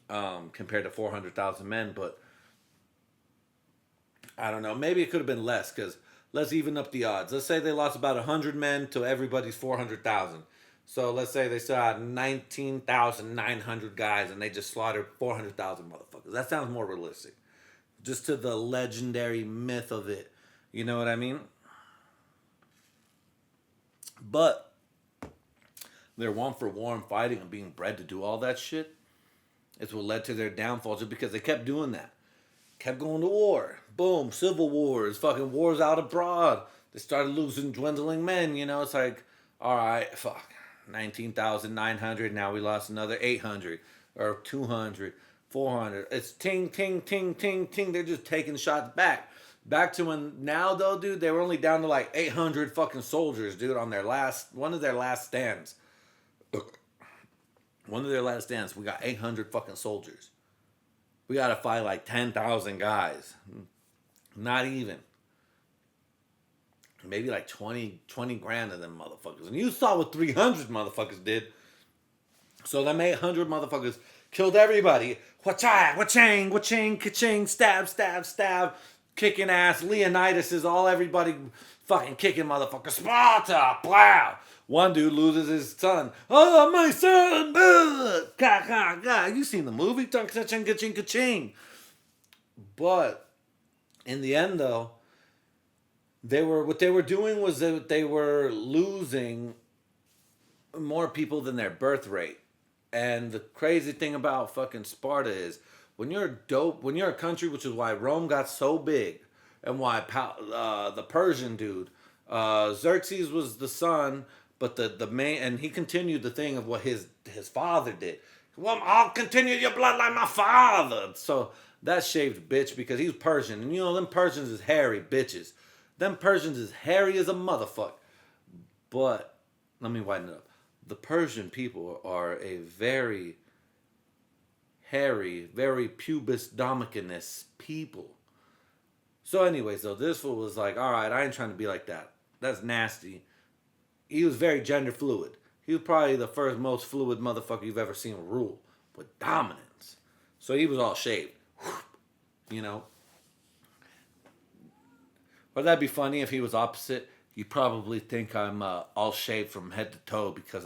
compared to 400,000 men. But I don't know. Maybe it could have been less, because let's even up the odds. Let's say they lost about 100 men to everybody's 400,000. So let's say they still had 19,900 guys and they just slaughtered 400,000 motherfuckers. That sounds more realistic. Just to the legendary myth of it. You know what I mean? But their want for war and fighting and being bred to do all that shit is what led to their downfall, just because they kept doing that. Kept going to war. Boom. Civil wars. Fucking wars out abroad. They started losing, dwindling men. You know, it's like, all right, fuck. 19,900. Now we lost another 800 or 200, 400. It's ting, ting, ting, ting, ting. They're just taking shots back. Back to when now, though, dude, they were only down to like 800 fucking soldiers, dude, on one of their last stands. One of their last stands, we got 800 fucking soldiers. We got to fight like 10,000 guys. Not even. Maybe like 20 grand of them motherfuckers. And you saw what 300 motherfuckers did. So them 800 motherfuckers killed everybody. Wachai, wachang, wachang, kaching, stab, stab, stab. Kicking ass. Leonidas is all everybody fucking kicking motherfuckers. Sparta, plow. One dude loses his son. Oh, my son. Ka, ka, ka. You seen the movie? Ka-ching, ka-ching, ka-ching. But in the end, though, what they were doing was that they were losing more people than their birth rate. And the crazy thing about fucking Sparta is when you're a country, which is why Rome got so big, and why the Persian dude, Xerxes was the son, but the main, and he continued the thing of what his father did. Well, I'll continue your bloodline, my father. So that shaved bitch, because he's Persian, and you know them Persians is hairy bitches. Them Persians is hairy as a motherfucker. But, let me widen it up. The Persian people are a very hairy, very pubis dominicus people. So anyways, though, this fool was like, all right, I ain't trying to be like that. That's nasty. He was very gender fluid. He was probably the first most fluid motherfucker you've ever seen rule with dominance. So he was all shaved. You know? But that'd be funny if he was opposite. You probably think I'm all shaved from head to toe because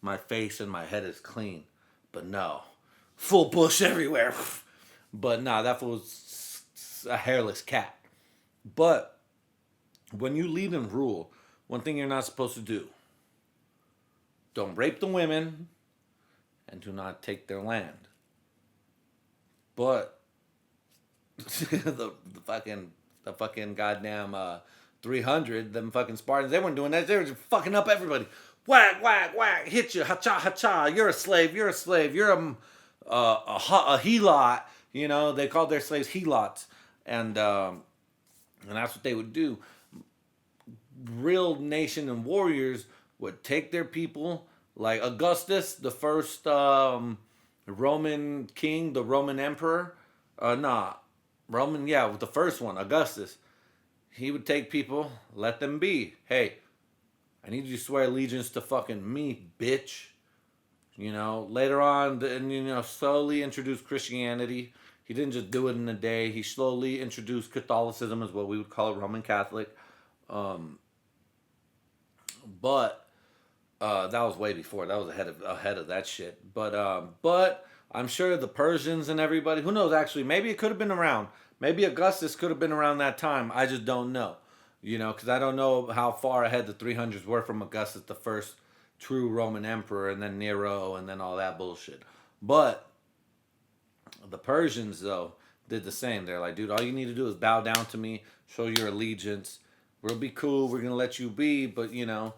my face and my head is clean. But no. Full bush everywhere. But nah, that was a hairless cat. But when you lead and rule, one thing you're not supposed to do. Don't rape the women and do not take their land. But the fucking goddamn 300, them fucking Spartans, they weren't doing that. They were just fucking up everybody. Whack, whack, whack, hit you, ha-cha, ha-cha, you're a slave, you're a helot. You know, they called their slaves helots. And that's what they would do. Real nation and warriors would take their people, like Augustus, the first Roman king, the Roman emperor. The first one, Augustus. He would take people, let them be. Hey, I need you to swear allegiance to fucking me, bitch. You know, later on, slowly introduced Christianity. He didn't just do it in a day. He slowly introduced Catholicism, as what we would call it, Roman Catholic. But that was way before. That was ahead of that shit. But I'm sure the Persians and everybody, who knows, actually, maybe it could have been around. Maybe Augustus could have been around that time. I just don't know. You know, because I don't know how far ahead the 300s were from Augustus, the first true Roman emperor, and then Nero, and then all that bullshit. But the Persians, though, did the same. They're like, dude, all you need to do is bow down to me, show your allegiance. We'll be cool. We're going to let you be, but, you know,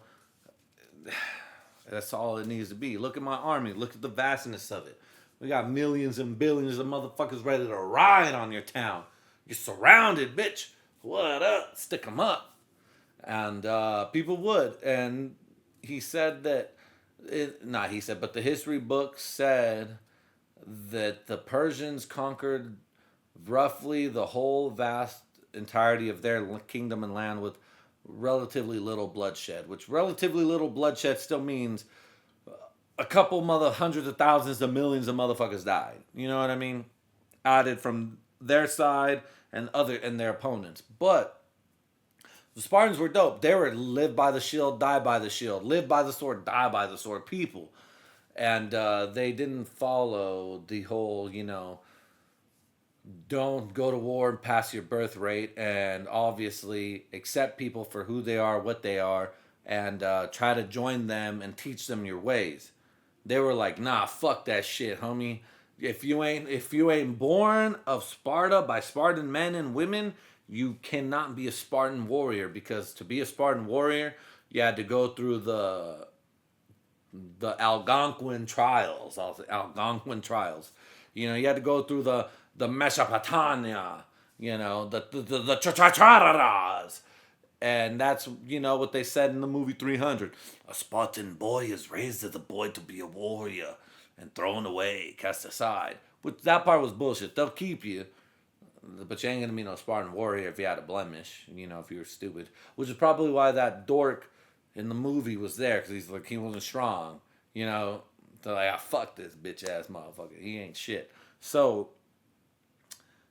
that's all it needs to be. Look at my army. Look at the vastness of it. We got millions and billions of motherfuckers ready to ride on your town. You're surrounded, bitch. What up? Stick 'em up. And people would. And he said that, but the history books said that the Persians conquered roughly the whole vast entirety of their kingdom and land with relatively little bloodshed, which relatively little bloodshed still means a couple hundreds of thousands of millions of motherfuckers died. You know what I mean? Added from their side and their opponents. But the Spartans were dope. They were live by the shield, die by the shield, live by the sword, die by the sword people. And they didn't follow the whole, you know, don't go to war and pass your birth rate, and obviously accept people for who they are, what they are, and try to join them and teach them your ways. They were like, nah, fuck that shit, homie. If you ain't born of Sparta by Spartan men and women, you cannot be a Spartan warrior, because to be a Spartan warrior, you had to go through the Algonquin trials. Algonquin trials. You know, you had to go through the Mesopotamia. You know, the Chararas. And that's, you know, what they said in the movie 300. A Spartan boy is raised as a boy to be a warrior and thrown away, cast aside. But that part was bullshit. They'll keep you, but you ain't gonna be no Spartan warrior if you had a blemish, you know, if you were stupid. Which is probably why that dork in the movie was there, because he's like, he wasn't strong, you know. They're like, fuck this bitch ass motherfucker. He ain't shit. So,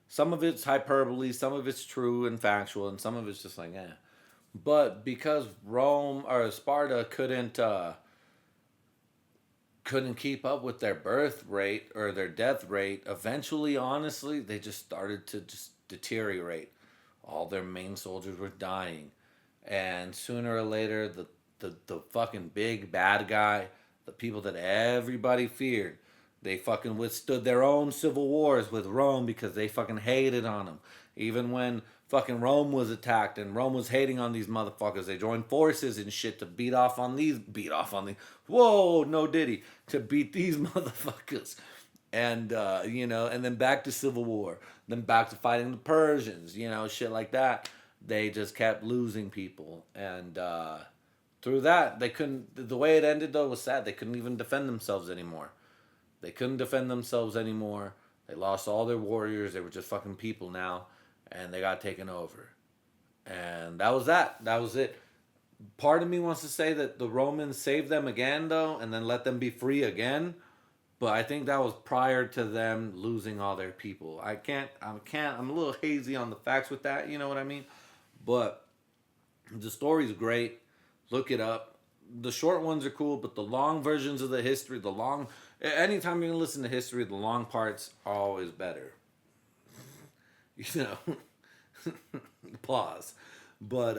some of it's hyperbole, some of it's true and factual, and some of it's just like, eh. But because Rome or Sparta couldn't keep up with their birth rate or their death rate, eventually, honestly, they just started to just deteriorate. All their main soldiers were dying. And sooner or later, the fucking big bad guy, the people that everybody feared, they fucking withstood their own civil wars with Rome because they fucking hated on them. Even when fucking Rome was attacked and Rome was hating on these motherfuckers, they joined forces and shit to beat off on these, whoa, no diddy, to beat these motherfuckers. And, you know, and then back to civil war, then back to fighting the Persians, you know, shit like that. They just kept losing people. And, through that, the way it ended though was sad. They couldn't even defend themselves anymore. They lost all their warriors. They were just fucking people now. And they got taken over. And that was that. That was it. Part of me wants to say that the Romans saved them again, though, and then let them be free again. But I think that was prior to them losing all their people. I'm a little hazy on the facts with that, you know what I mean? But the story's great. Look it up. The short ones are cool, but the long versions of the history, anytime you're going to listen to history, the long parts are always better. You know, pause. But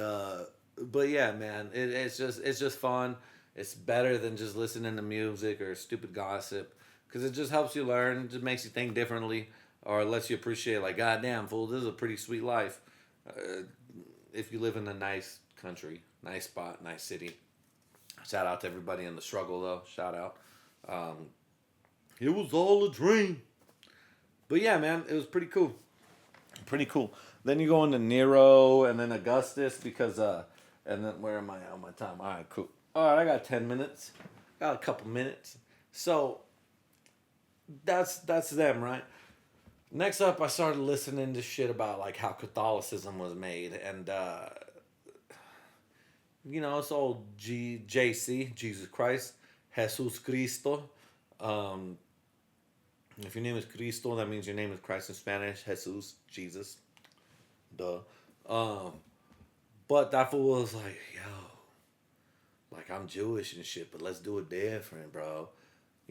yeah, man, it's just fun. It's better than just listening to music or stupid gossip, because it just helps you learn. It just makes you think differently, or lets you appreciate, like, goddamn, fool, this is a pretty sweet life. If you live in a nice country, nice spot, nice city. Shout out to everybody in the struggle, though. Shout out. It was all a dream. But yeah, man, it was pretty cool. Pretty cool. Then you go into Nero and then Augustus, because and then where am I on my time? All right, cool. All right, I got 10 minutes. Got a couple minutes. So that's them, right? Next up, I started listening to shit about like how Catholicism was made, and you know, it's old JC, Jesus Christ, Jesus Cristo. If your name is Cristo, that means your name is Christ in Spanish. Jesus, Jesus. Duh. But that fool was like, yo, like, I'm Jewish and shit, but let's do it different, bro.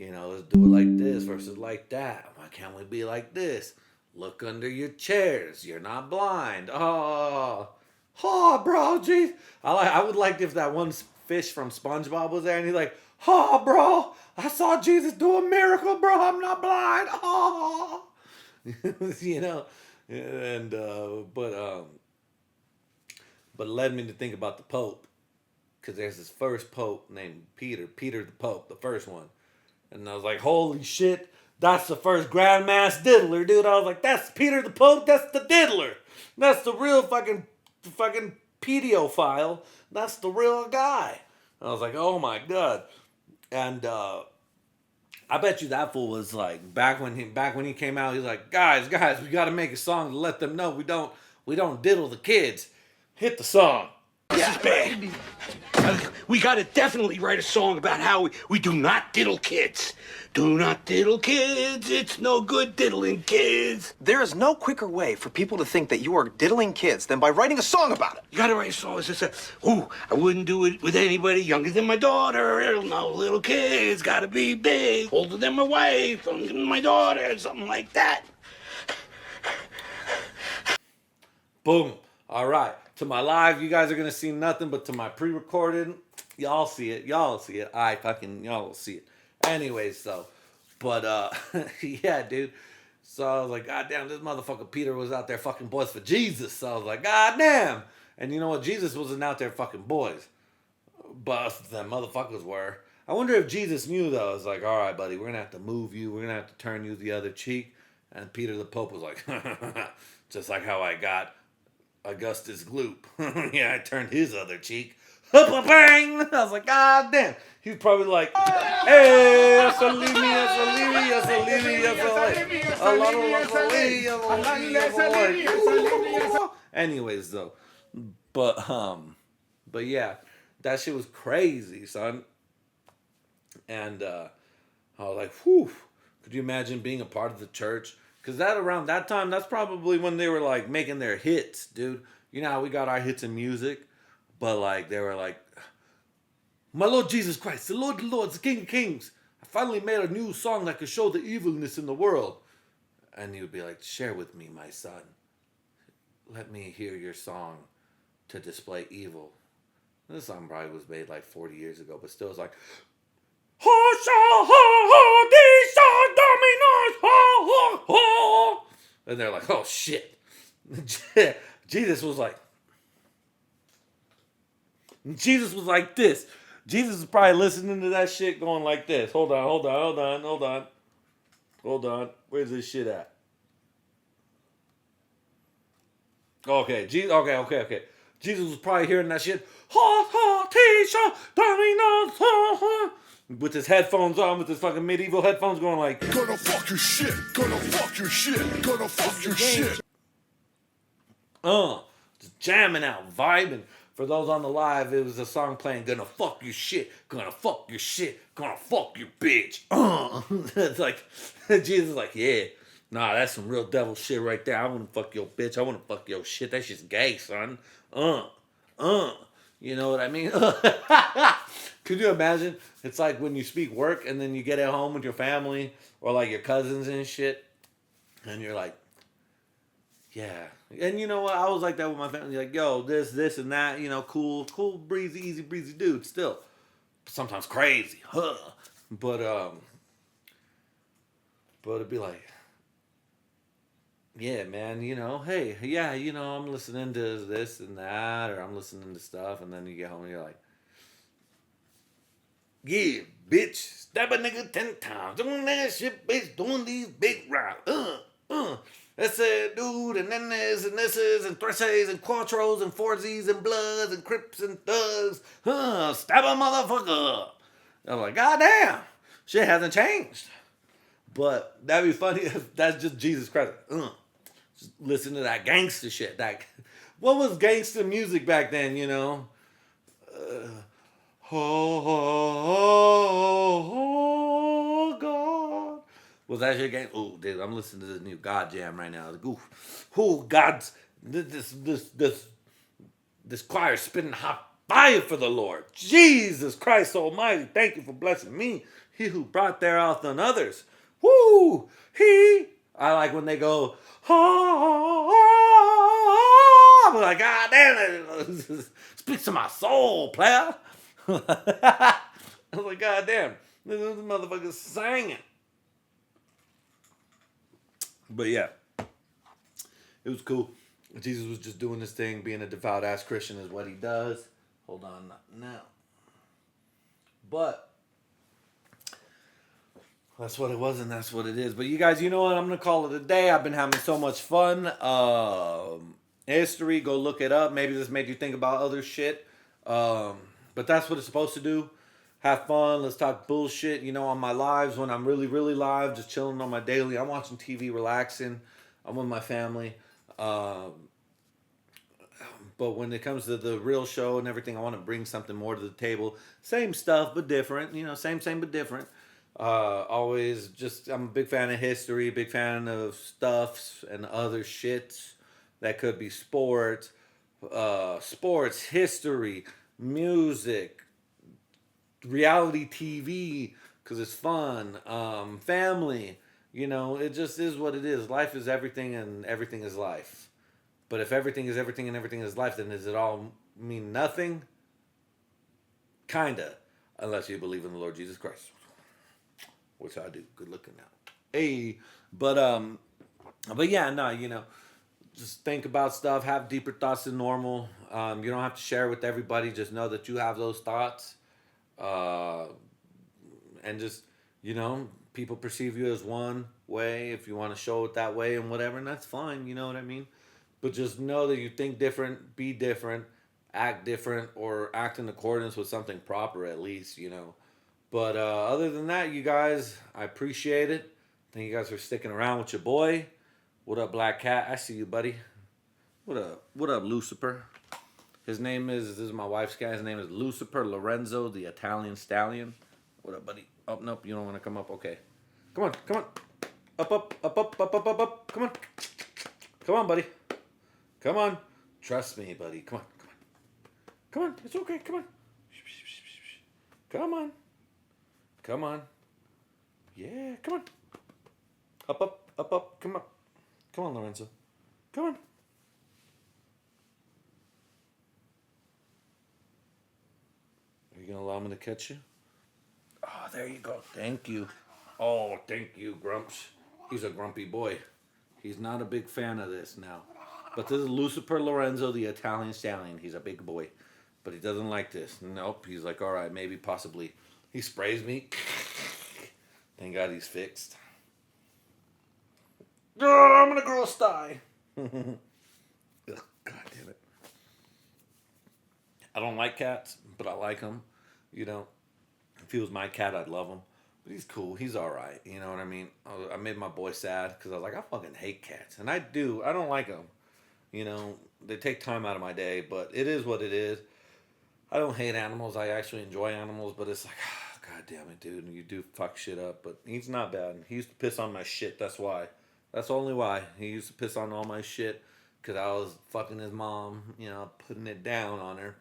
You know, let's do it like this versus like that. Why can't we be like this? Look under your chairs. You're not blind. Oh, bro, geez. I would like if that one fish from SpongeBob was there and he's like, oh, bro, I saw Jesus do a miracle, bro. I'm not blind. Oh, you know, and but it led me to think about the Pope, because there's this first Pope named Peter the Pope, the first one, and I was like, holy shit. That's the first grandmass diddler, dude. I was like, that's Peter the Pope. That's the diddler. That's the real fucking pedophile. That's the real guy. I was like, oh my god. And I bet you that fool was like, back when he came out, he was like, guys, we got to make a song to let them know we don't diddle the kids. Hit the song. This is bad. We gotta definitely write a song about how we do not diddle kids. Do not diddle kids. It's no good diddling kids. There is no quicker way for people to think that you are diddling kids than by writing a song about it. You gotta write a song that says, ooh, I wouldn't do it with anybody younger than my daughter. No, little kids gotta be big, older than my wife, younger than my daughter, something like that. Boom. All right. To my live, you guys are gonna see nothing, but to my pre-recorded, y'all see it. Y'all see it. Y'all will see it. Anyways, though, but yeah, dude. So I was like, God damn, this motherfucker Peter was out there fucking boys for Jesus. So I was like, God damn. And you know what? Jesus wasn't out there fucking boys, but the motherfuckers were. I wonder if Jesus knew though. It's like, all right, buddy, we're gonna have to move you. We're gonna have to turn you the other cheek. And Peter the Pope was like, just like how I got Augustus Gloop. Yeah, I turned his other cheek. Bang! I was like, God damn. He was probably like, hey, anyways, though. But yeah, that shit was crazy, son. And I was like, whew. Could you imagine being a part of the church? Because around that time, that's probably when they were like making their hits, dude. You know how we got our hits in music, but like they were like, my Lord Jesus Christ, the Lord of Lords, the King of Kings. I finally made a new song that could show the evilness in the world. And he would be like, share with me, my son. Let me hear your song to display evil. This song probably was made like 40 years ago, but still it's like, and they're like, oh shit. Jesus was like this. Jesus is probably listening to that shit going like this. Hold on. Where's this shit at? Okay. Jesus was probably hearing that shit. With his headphones on, with his fucking medieval headphones going like, gonna fuck your shit, gonna fuck your shit, gonna fuck your shit. Just jamming out, vibing. For those on the live, it was a song playing, gonna fuck your shit, gonna fuck your shit, gonna fuck your bitch. It's like, Jesus is like, yeah, nah, that's some real devil shit right there. I wanna fuck your bitch, I wanna fuck your shit. That's just gay, son. You know what I mean? Could you imagine? It's like when you speak work and then you get at home with your family or like your cousins and shit, and you're like, yeah. And you know what? I was like that with my family. Like, yo, this, and that. You know, cool, breezy, easy, breezy dude. Still, sometimes crazy. But it'd be like, yeah, man. You know, hey, yeah, you know, I'm listening to this and that, or I'm listening to stuff, and then you get home and you're like, yeah, bitch, stab a nigga 10 times. Doing that shit, bitch, doing these big rounds. That's it, dude, and then this, and and threshes, and quattros, and foursies, and bloods, and crips, and thugs. Stab a motherfucker. I'm like, God damn, shit hasn't changed. But that'd be funny if that's just Jesus Christ. Just listen to that gangster shit. What was gangster music back then, you know? Oh, God. Was that shit gang? Oh, dude, I'm listening to this new God jam right now. God's this choir spitting hot fire for the Lord. Jesus Christ Almighty, thank you for blessing me. He who brought there out on others. Woo! I like when they go, I'm like, God damn it. Speaks to my soul, player. I was like, God damn. This motherfucker's singing. But yeah, it was cool. Jesus was just doing his thing, being a devout ass Christian is what he does. Hold on, not now. But that's what it was and that's what it is. But you guys, you know what? I'm going to call it a day. I've been having so much fun. History, go look it up. Maybe this made you think about other shit. But that's what it's supposed to do. Have fun. Let's talk bullshit. You know, on my lives, when I'm really, really live, just chilling on my daily. I'm watching TV, relaxing. I'm with my family. But when it comes to the real show and everything, I want to bring something more to the table. Same stuff, but different. You know, same, but different. Always just, I'm a big fan of history, big fan of stuffs and other shits. That could be sports, history, music, reality TV, because it's fun, family. You know, it just is what it is. Life is everything and everything is life. But if everything is everything and everything is life, then does it all mean nothing? Kinda. Unless you believe in the Lord Jesus Christ. Which I do. Good looking now. Hey. But yeah, no, you know. Just think about stuff. Have deeper thoughts than normal. You don't have to share with everybody. Just know that you have those thoughts. And just, you know, people perceive you as one way. If you want to show it that way and whatever. And that's fine. You know what I mean? But just know that you think different, be different, act different, or act in accordance with something proper at least, you know. But other than that, you guys, I appreciate it. Thank you guys for sticking around with your boy. What up, Black Cat? I see you, buddy. What up, Lucifer? This is my wife's guy. His name is Lucifer Lorenzo, the Italian stallion. What up, buddy? Oh, nope, you don't want to come up? Okay. Come on. Up. Come on. Come on, buddy. Come on. Trust me, buddy. Come on. It's okay. Come on. Come on. Yeah, come on. Up. Come on. Come on, Lorenzo. Come on. Are you going to allow me to catch you? Oh, there you go. Thank you. Oh, thank you, Grumps. He's a grumpy boy. He's not a big fan of this now. But this is Lucifer Lorenzo, the Italian stallion. He's a big boy. But he doesn't like this. Nope. He's like, all right, maybe, possibly. He sprays me. Thank God he's fixed. Oh, I'm going to grow a sty. Ugh, God damn it. I don't like cats, but I like them. You know, if he was my cat, I'd love him. But he's cool. He's all right. You know what I mean? I made my boy sad because I was like, I fucking hate cats. And I do. I don't like them. You know, they take time out of my day, but it is what it is. I don't hate animals. I actually enjoy animals, but it's like, God damn it, dude. You do fuck shit up. But he's not bad. He used to piss on my shit. That's why. That's only why. He used to piss on all my shit because I was fucking his mom, you know, putting it down on her.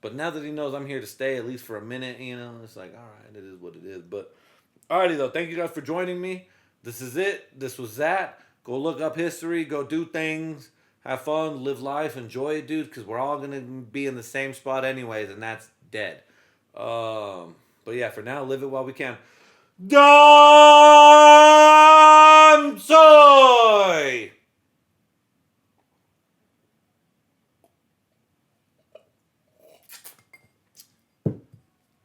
But now that he knows I'm here to stay, at least for a minute, you know, it's like, all right, it is what it is. But, alrighty, though. Thank you guys for joining me. This is it. This was that. Go look up history. Go do things. Have fun. Live life. Enjoy it, dude, because we're all going to be in the same spot anyways, and that's dead. But, yeah, for now, live it while we can. Dom Soy!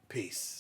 Peace.